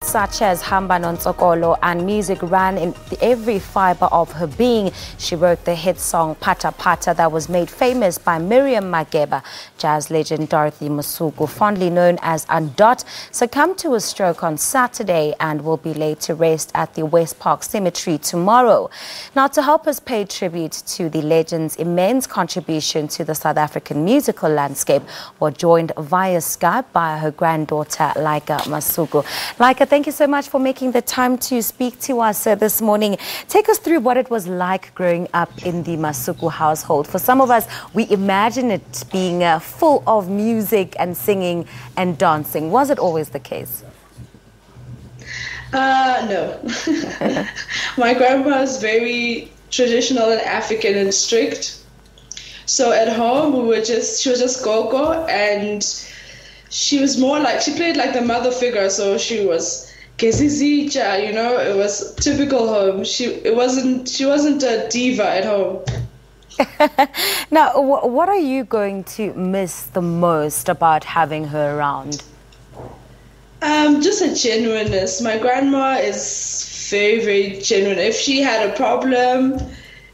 Such as Hamba Nontsokolo, and music ran in every fiber of her being. She wrote the hit song Pata Pata that was made famous by Miriam Makeba. Jazz legend Dorothy Masuka, fondly known as Dot, succumbed to a stroke on Saturday and will be laid to rest at the WestPark Cemetery tomorrow. Now, to help us pay tribute to the legend's immense contribution to the South African musical landscape, we're joined via Skype by her granddaughter, Laika Masuku. Laika, thank you so much for making the time to speak to us this morning. Take us through what it was like growing up in the Masuku household. For some of us, we imagine it being full of music and singing and dancing. Was it always the case? No. My grandma is very traditional and African and strict. So at home, she was just go-go, and she was more like, she played like the mother figure, so she was Kezizicha, you know, it was typical home. She wasn't a diva at home. Now, what are you going to miss the most about having her around? Just a genuineness. My grandma is very, very genuine. If she had a problem,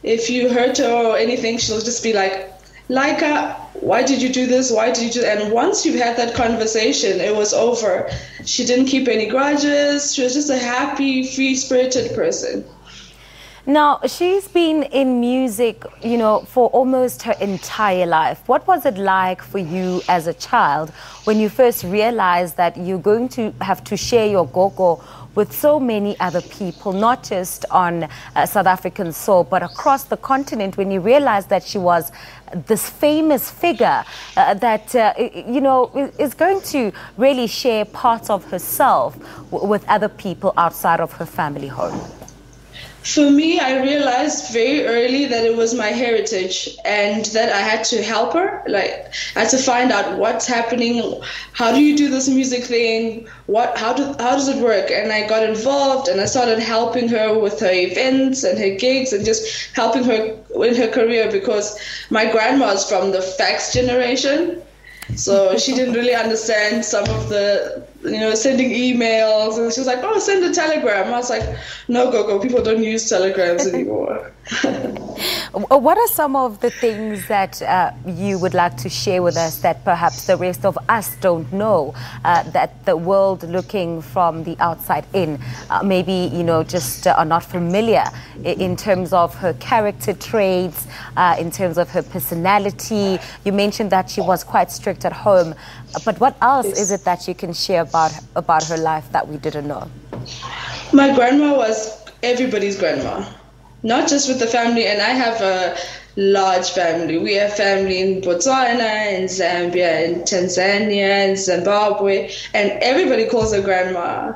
if you hurt her or anything, she'll just be like, Laika, why did you do this? Why did you do that? And once you've had that conversation, it was over. She didn't keep any grudges. She was just a happy, free-spirited person. Now, she's been in music, you know, for almost her entire life. What was it like for you as a child when you first realized that you're going to have to share your gogo with so many other people, not just on South African soil, but across the continent, when you realized that she was this famous figure that, you know, is going to really share parts of herself with other people outside of her family home? For me, I realized very early that it was my heritage and that I had to help her. Like, I had to find out what's happening. How do you do this music thing? How does it work? And I got involved and I started helping her with her events and her gigs and just helping her in her career, because my grandma is from the fax generation. So she didn't really understand some of the, you know, sending emails. And she was like, oh, send a telegram. I was like, no, Gogo, people don't use telegrams anymore. What are some of the things that you would like to share with us that perhaps the rest of us don't know, that the world looking from the outside in, maybe, you know, just are not familiar in terms of her character traits, in terms of her personality? You mentioned that she was quite strict at home, but what else is it that you can share about her life that we didn't know? My grandma was everybody's grandma, not just with the family. And I have a large family. We have family in Botswana, in Zambia, in Tanzania, in Zimbabwe, and everybody calls her grandma.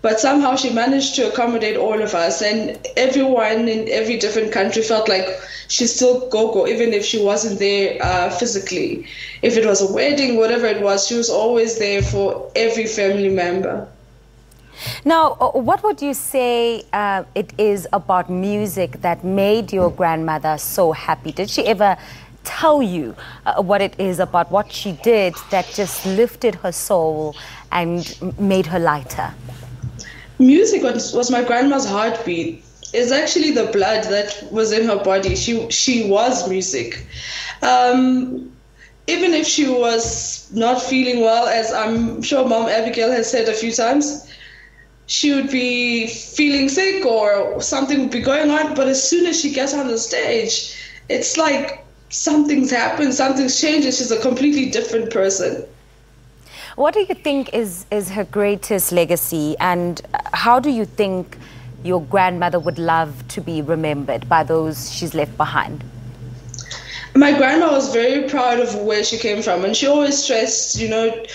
But somehow she managed to accommodate all of us, and everyone in every different country felt like she's still Gogo, even if she wasn't there physically. If it was a wedding, whatever it was, she was always there for every family member. Now, what would you say it is about music that made your grandmother so happy? Did she ever tell you what it is about what she did that just lifted her soul and made her lighter? Music was my grandma's heartbeat. It's actually the blood that was in her body. She was music. Even if she was not feeling well, as I'm sure Mom Abigail has said a few times, she would be feeling sick or something would be going on, but as soon as she gets on the stage, it's like something's happened, something's changed, and she's a completely different person. What do you think is her greatest legacy, and how do you think your grandmother would love to be remembered by those she's left behind? My grandma was very proud of where she came from, and she always stressed, you know,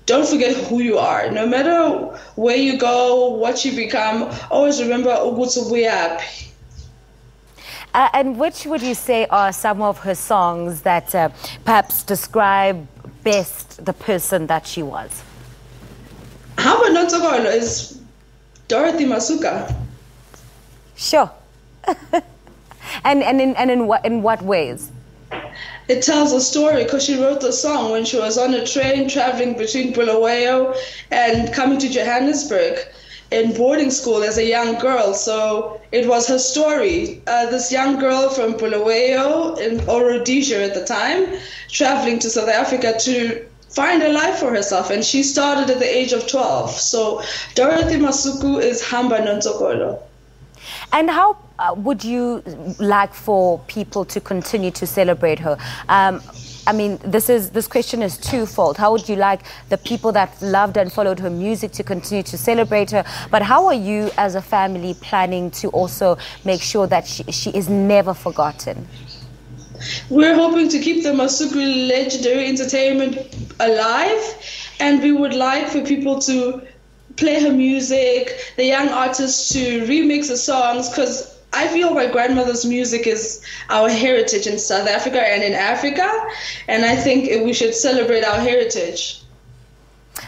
don't forget who you are. No matter where you go, what you become, always remember ukuthi uyaphi. And which would you say are some of her songs that perhaps describe best the person that she was? Hamba Nontsokolo is Dorothy Masuka. Sure. and in what ways? It tells a story because she wrote the song when she was on a train traveling between Bulawayo and coming to Johannesburg. in boarding school as a young girl. So it was her story. This young girl from Bulawayo or Rhodesia at the time, traveling to South Africa to find a life for herself. And she started at the age of 12. So Dorothy Masuku is Hamba Nontsokolo. And how would you like for people to continue to celebrate her? I mean, this question is twofold. How would you like the people that loved and followed her music to continue to celebrate her? But how are you as a family planning to also make sure that she is never forgotten? We're hoping to keep the Masuku legendary entertainment alive, and we would like for people to play her music, the young artists to remix the songs, because I feel my grandmother's music is our heritage in South Africa and in Africa, and I think we should celebrate our heritage.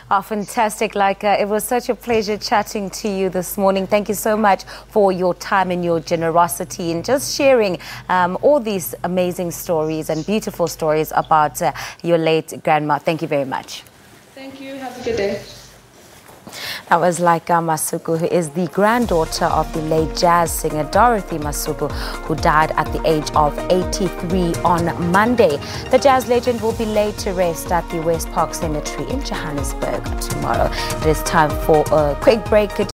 Oh, fantastic, Laika. It was such a pleasure chatting to you this morning. Thank you so much for your time and your generosity and just sharing all these amazing stories and beautiful stories about your late grandma. Thank you very much. Thank you. Have a good day. That was Laika Masuku, who is the granddaughter of the late jazz singer Dorothy Masuka, who died at the age of 83 on Monday. The jazz legend will be laid to rest at the WestPark Cemetery in Johannesburg tomorrow. It is time for a quick break.